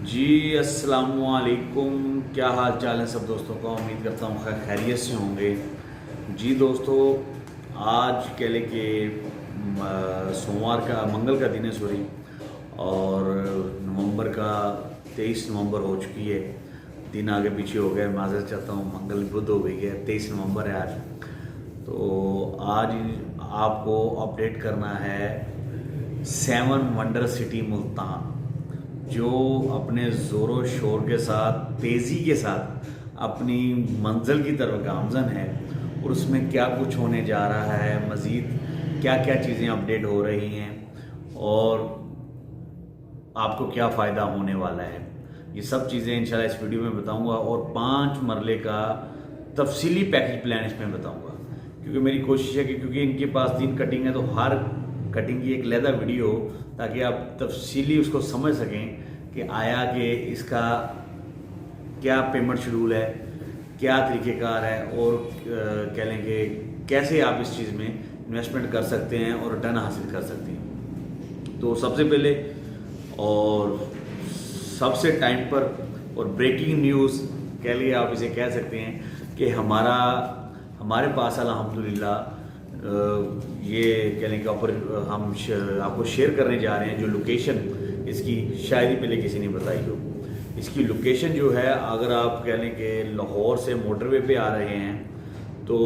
जी अस्सलामुअलैकुम। क्या हाल चाल है सब दोस्तों का। उम्मीद करता हूँ खैरियत से होंगे। जी दोस्तों, आज कह लें कि सोमवार का मंगल का दिन है, सॉरी, और नवंबर का 23 नवंबर हो चुकी है। दिन आगे पीछे हो गया, माज़रत चाहता हूँ, मंगल बुध हो गई है, 23 नवंबर है आज। तो आज आपको अपडेट करना है 7 वंडर सिटी मुल्तान, जो अपने ज़ोरों शोर के साथ, तेज़ी के साथ अपनी मंजिल की तरफ गामज़न है। और उसमें क्या कुछ होने जा रहा है, मज़ीद क्या क्या चीज़ें अपडेट हो रही हैं और आपको क्या फ़ायदा होने वाला है, ये सब चीज़ें इंशाल्लाह इस वीडियो में बताऊंगा। और 5 मरले का तफसीली पैकेज प्लान इसमें बताऊंगा, क्योंकि मेरी कोशिश है कि क्योंकि इनके पास 3 कटिंग है तो हर कटिंग की एक लहदा वीडियो हो, ताकि आप तफसीली उसको समझ सकें कि आया कि इसका क्या पेमेंट शेड्यूल है, क्या तरीक़ेकार है, और कह लें कि कैसे आप इस चीज़ में इन्वेस्टमेंट कर सकते हैं और रिटर्न हासिल कर सकते हैं। तो सबसे पहले और सबसे टाइम पर और ब्रेकिंग न्यूज़ कह लिए आप इसे कह सकते हैं कि हमारे पास अल्हम्दुलिल्लाह ये कह लें कि ऊपर हम आपको शेयर करने जा रहे हैं जो लोकेशन इसकी शायद ही पहले किसी ने बताई हो। इसकी लोकेशन जो है, अगर आप कह लें कि लाहौर से मोटरवे पे आ रहे हैं तो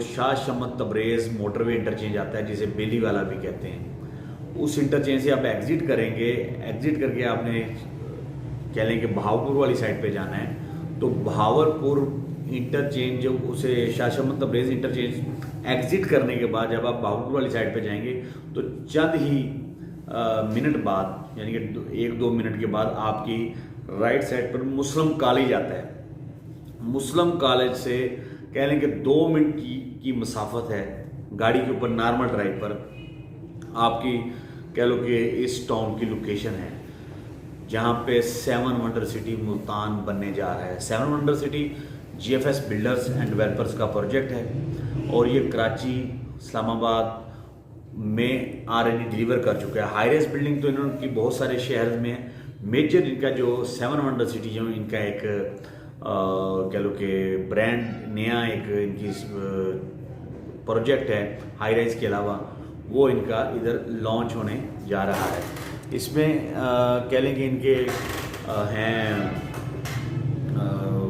शाह शमत तबरेज़ मोटरवे इंटरचेंज आता है, जिसे बेली वाला भी कहते हैं। उस इंटरचेंज से आप एग्ज़िट करेंगे, एग्ज़िट करके आपने कह लें कि बहावलपुर वाली साइड पे जाना है। तो बहावलपुर इंटरचेंज, जो उसे शाह शमत तबरेज़ इंटरचेंज एग्ज़िट करने के बाद जब आप बहावलपुर वाली साइड पे जाएंगे तो चंद ही मिनट बाद, यानी कि 1-2 मिनट के बाद आपकी राइट साइड पर मुस्लिम कॉलेज आता है। मुस्लिम कॉलेज से कह लें कि 2 मिनट की मसाफत है गाड़ी के ऊपर, नॉर्मल ड्राइव पर आपकी कह लो कि इस टाउन की लोकेशन है, जहाँ पे 7 वंडर सिटी मुल्तान बनने जा रहा है। 7 wonder city GFS builders and developers का प्रोजेक्ट है और ये कराची, इस्लामाबाद में ऑलरेडी डिलीवर कर चुका है। हाई रेज बिल्डिंग तो इन्होंने की बहुत सारे शहर में है। मेजर इनका जो 7 वंडर सिटी जो इनका एक कह लो कि ब्रांड नया एक इनकी प्रोजेक्ट है हाई राइज के अलावा, वो इनका इधर लॉन्च होने जा रहा है। इसमें कह लें कि इनके हैं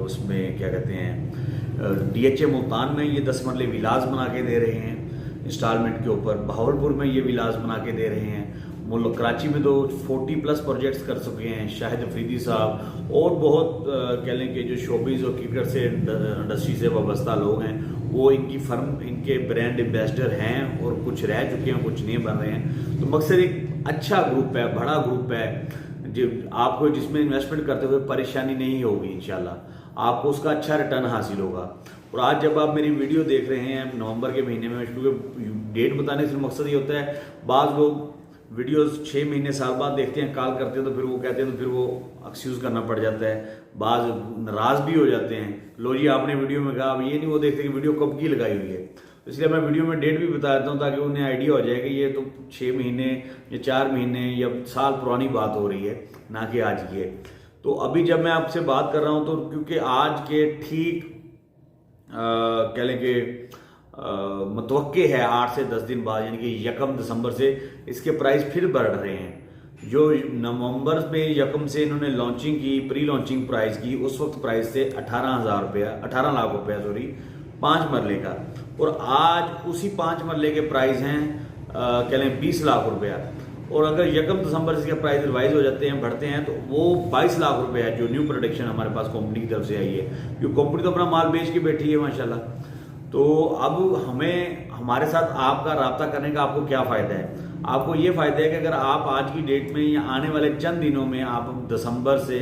उसमें क्या कहते हैं, DHA मुल्तान में ये 10 मरले विलास बना के दे रहे हैं इंस्टॉलमेंट के ऊपर। बहावलपुर में ये विलास बना के दे रहे हैं। मुल्क कराची में तो 40+ प्रोजेक्ट्स कर चुके हैं शाहिद अफरीदी साहब, और बहुत कह लें कि जो शोबीज़ और क्रिकेट से इंडस्ट्री से वाबस्ता लोग हैं वो इनकी फर्म, इनके ब्रांड एम्बेसडर हैं, और कुछ रह चुके हैं, कुछ नहीं बन रहे हैं। तो मकसद एक अच्छा ग्रुप है, बड़ा ग्रुप है, जो आपको जिसमें इन्वेस्टमेंट करते हुए परेशानी नहीं होगी, इंशाल्लाह आपको उसका अच्छा रिटर्न हासिल होगा। और आज जब आप मेरी वीडियो देख रहे हैं नवंबर के महीने में, क्योंकि डेट बताने से मकसद ये होता है, बाज़ लोग वीडियोस 6 महीने साल बाद देखते हैं, कॉल करते हैं तो फिर वो कहते हैं, तो फिर वो एक्सक्यूज़ करना पड़ जाता है, बाज़ नाराज़ भी हो जाते हैं, लो जी आपने वीडियो में कहा। अब ये नहीं वो देखते कि वीडियो कब की लगाई हुई है, तो इसलिए मैं वीडियो में डेट भी बता देता हूँ ताकि उन्हें आइडिया हो जाए कि ये तो 6 महीने या 4 महीने या साल पुरानी बात हो रही है, ना कि आज की है। तो अभी जब मैं आपसे बात कर रहा हूँ तो क्योंकि आज के ठीक कह लें कि मतवक्के है 8 से 10 दिन बाद, यानी कि 1 दिसंबर से इसके प्राइस फिर बढ़ रहे हैं। जो नवंबर में 1 से इन्होंने लॉन्चिंग की, प्री लॉन्चिंग प्राइस की, उस वक्त प्राइस थे 18,000 रुपया, 18 लाख रुपया सॉरी, 5 मरले का। और आज उसी 5 मरले के प्राइस हैं कह लें 20 लाख रुपया। और अगर 1 दिसंबर से इसके प्राइस रिवाइज हो जाते हैं, बढ़ते हैं, तो वो 22 लाख रुपए है जो न्यू प्रोडक्शन हमारे पास कंपनी की तरफ से आई है, क्योंकि कंपनी तो अपना माल बेच के बैठी है माशाल्लाह। तो अब हमें हमारे साथ आपका रब्ता करने का आपको क्या फ़ायदा है? आपको ये फ़ायदा है कि अगर आप आज की डेट में या आने वाले चंद दिनों में आप दिसंबर से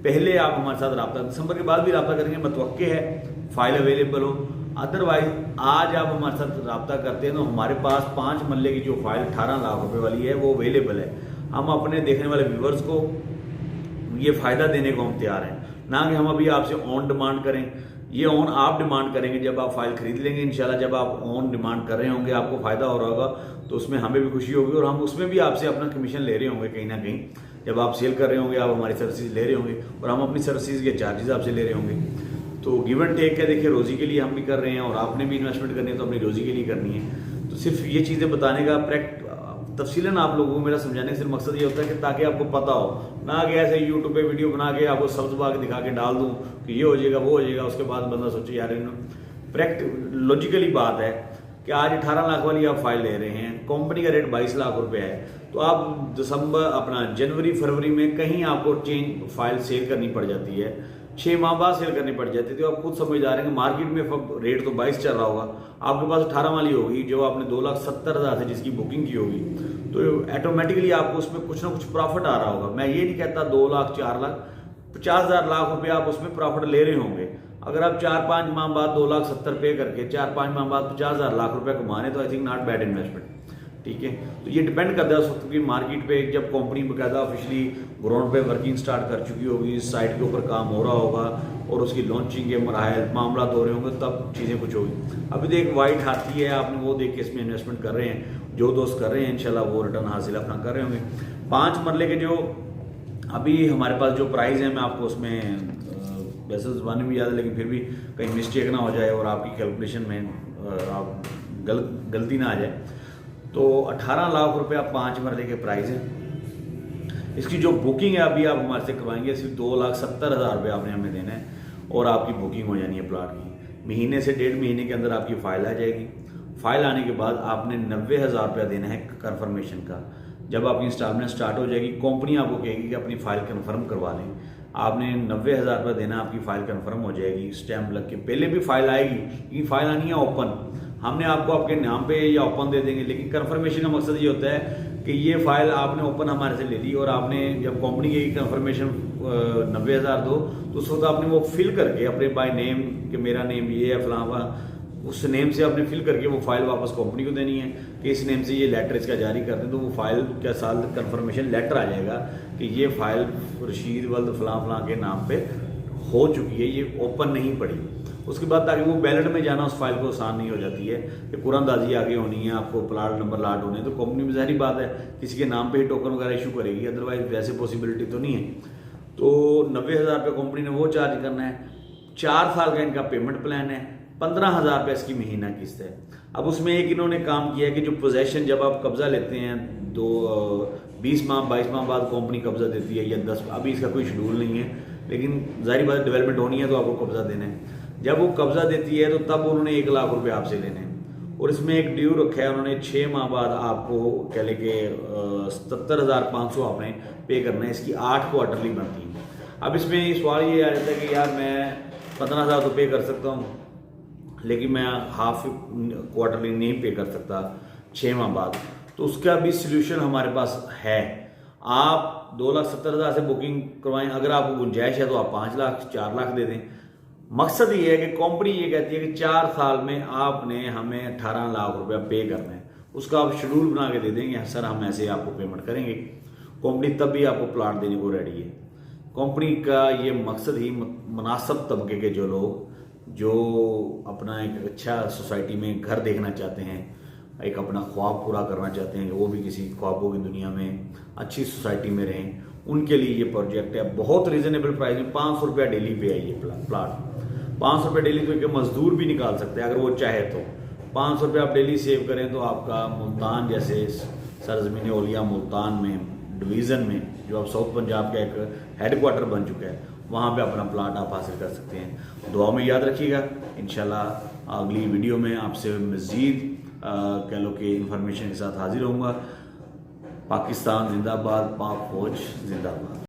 पहले आप हमारे साथ रब्ता, दिसंबर के बाद भी रब्ता करेंगे, मतवक्के है फाइल अवेलेबल हो। अदरवाइज आज आप हमारे साथ रब्ता करते हैं तो हमारे पास 5 मरले की जो फाइल 18 लाख रुपए वाली है वो अवेलेबल है। हम अपने देखने वाले व्यूवर्स को ये फ़ायदा देने को हम तैयार हैं, ना कि हम अभी आपसे ऑन डिमांड करें। ये ऑन आप डिमांड करेंगे जब आप फाइल खरीद लेंगे, इंशाल्लाह जब आप ऑन डिमांड कर रहे होंगे आपको फ़ायदा हो रहा होगा, तो उसमें हमें भी खुशी होगी और हम उसमें भी आपसे अपना कमीशन ले रहे होंगे कहीं ना कहीं। जब आप सेल कर रहे होंगे, आप हमारी सर्विसेज ले रहे होंगे और हम अपनी सर्विसेज के चार्जेस आपसे ले रहे होंगे। तो गिव एंड टेक है, देखिए रोज़ी के लिए हम भी कर रहे हैं और आपने भी इन्वेस्टमेंट करनी है तो अपनी रोज़ी के लिए करनी है। तो सिर्फ ये चीज़ें बताने का तफसीलन आप लोगों को मेरा समझाने का सिर्फ मकसद ये होता है कि ताकि आपको पता हो ना, कि ऐसे यूट्यूब पे वीडियो बना के आपको सब्ज बाग दिखा के डाल दूँ कि ये हो जाएगा वो हो जाएगा, उसके बाद बंदा सोचे यार लॉजिकली बात है कि आज 18 लाख वाली आप फाइल ले रहे हैं, कंपनी का रेट 22 लाख रुपए है, तो आप जनवरी फरवरी में कहीं आपको चेंज फाइल सेल करनी पड़ जाती है, 6 माह बाद सेल करनी पड़ जाती है। तो आप खुद समझ जा रहे हैं मार्केट में रेट तो 22 चल रहा होगा, आपके पास 18 वाली होगी जो आपने 2,70,000 से जिसकी बुकिंग की होगी, तो ऑटोमेटिकली आपको उसमें कुछ ना कुछ प्रॉफिट आ रहा होगा। मैं ये नहीं कहता 2 लाख 4 लाख 50,000 लाख रुपए आप उसमें प्रॉफिट ले रहे होंगे। अगर आप 4-5 माह बाद 2,70,000 पे करके 4-5 माह बाद 50,000 लाख रुपए कमाने, तो I think not bad investment. ठीक है, तो ये डिपेंड करता है उस वक्त की मार्केट पे, जब कंपनी बकायदा ऑफिशियली ग्राउंड पे वर्किंग स्टार्ट कर चुकी होगी, साइट के ऊपर काम हो रहा होगा और उसकी लॉन्चिंग के मराहल मामला हो रहे होंगे, तब चीज़ें कुछ होगी। अभी तो एक वाइट हाथी है, आपने वो देख के इसमें इन्वेस्टमेंट कर रहे हैं, जो दोस्त कर रहे हैं इंशाल्लाह वो रिटर्न हासिल अपना कर रहे होंगे। 5 मरले के जो अभी हमारे पास जो प्राइस है, मैं आपको उसमें वैसे ज़बान में याद है लेकिन फिर भी कहीं मिस्टेक ना हो जाए और आपकी कैलकुलेशन में आप गलती ना आ जाए, तो 18 लाख रुपया 5 मरले के प्राइस है। इसकी जो बुकिंग है अभी आप हमारे से करवाएंगे, सिर्फ 2,70,000 रुपये आपने हमें देना है और आपकी बुकिंग हो जानी है प्लाट की। महीने से 1.5 महीने के अंदर आपकी फ़ाइल आ जाएगी। फाइल आने के बाद आपने 90,000 रुपया देना है कन्फर्मेशन का। जब आपकी इंस्टॉलमेंट स्टार्ट हो जाएगी, कंपनी आपको कहेगी कि अपनी फ़ाइल कन्फर्म करवा लें, आपने 90,000 रुपये देना, आपकी फ़ाइल कन्फर्म हो जाएगी स्टैम्प लग के। पहले भी फाइल आएगी, ये फाइल आनी है ओपन, हमने आपको आपके नाम पे या ओपन दे देंगे, लेकिन कन्फर्मेशन का मकसद ये होता है कि ये फाइल आपने ओपन हमारे से ले ली और आपने जब कंपनी की कन्फर्मेशन 90,000 दो, तो उस वक्त आपने वो फिल करके अपने बाय नेम कि मेरा नेम ये है फलावा, उस नेम से आपने फिल करके वो फाइल वापस कंपनी को देनी है कि इस नेम से ये लेटर इसका जारी कर दें, तो वो फाइल के साथ कन्फर्मेशन लेटर आ जाएगा कि ये फाइल रशीद वल्द फलां फलां के नाम पे हो चुकी है, ये ओपन नहीं पड़ी। उसके बाद ताकि वो बैलेट में जाना उस फाइल को आसान नहीं हो जाती है कि कुरानदाजी आगे होनी है, आपको प्लाट नंबर लाट होने, तो कंपनी में ज़ाहिर बात है किसी के नाम पे ही टोकन वगैरह इशू करेगी, अदरवाइज वैसे पॉसिबिलिटी तो नहीं है। तो 90,000 रुपये कंपनी ने वो चार्ज करना है। 4 साल का इनका पेमेंट प्लान है, 15,000 रुपये इसकी महीना किस्त है। अब उसमें एक इन्होंने काम किया है कि जो पोजेशन जब आप कब्जा लेते हैं 20 माह 22 माह बाद कंपनी कब्जा देती है या 10, अभी इसका कोई शेड्यूल नहीं है, लेकिन ज़ाहिर बात डेवलपमेंट होनी है तो आपको कब्जा देना है। जब वो कब्जा देती है तो तब उन्होंने 1 लाख रुपए आपसे लेने हैं और इसमें एक ड्यू रखा है उन्होंने 6 माह बाद आपको कह ले के 77,500 आपने पे करना है। इसकी 8 क्वार्टरली बनती है। अब इसमें सवाल ये आ जाता है कि यार मैं 15,000 तो पे कर सकता हूँ, लेकिन मैं हाफ क्वार्टरली नहीं पे कर सकता 6 माह बाद, तो उसका भी सोल्यूशन हमारे पास है। आप 2,70,000 से बुकिंग करवाएं, अगर आपको गुंजाइश है तो आप 5 लाख 4 लाख दे दें। मकसद ये है कि कंपनी ये कहती है कि 4 साल में आपने हमें 18 लाख रुपया पे करना है, उसका आप शेड्यूल बना के दे देंगे, सर हम ऐसे आपको पेमेंट करेंगे। कंपनी तब भी आपको प्लाट देने को रेडी है। कंपनी का ये मकसद ही मुनासिब तबके के जो लोग जो अपना एक अच्छा सोसाइटी में घर देखना चाहते हैं, एक अपना ख्वाब पूरा करना चाहते हैं, वो भी किसी ख्वाबों की दुनिया में अच्छी सोसाइटी में रहें, उनके लिए ये प्रोजेक्ट है। बहुत रीजनेबल प्राइस में 500 रुपया डेली पे है ये प्लाट। 500 रुपये डेली तो मजदूर भी निकाल सकते हैं अगर वो चाहे तो। 500 रुपये आप डेली सेव करें तो आपका मुल्तान जैसे सरजमीन औलिया मुल्तान में डिवीज़न में, जो अब साउथ पंजाब का एक हेडक्वार्टर बन चुका है, वहाँ पे अपना प्लाट आप हासिल कर सकते हैं। दुआ में याद रखिएगा, इंशाल्लाह अगली वीडियो में आपसे मज़ीद कह लो कि इंफॉर्मेशन के साथ हाजिर होऊंगा। पाकिस्तान जिंदाबाद, पाक फौज जिंदाबाद।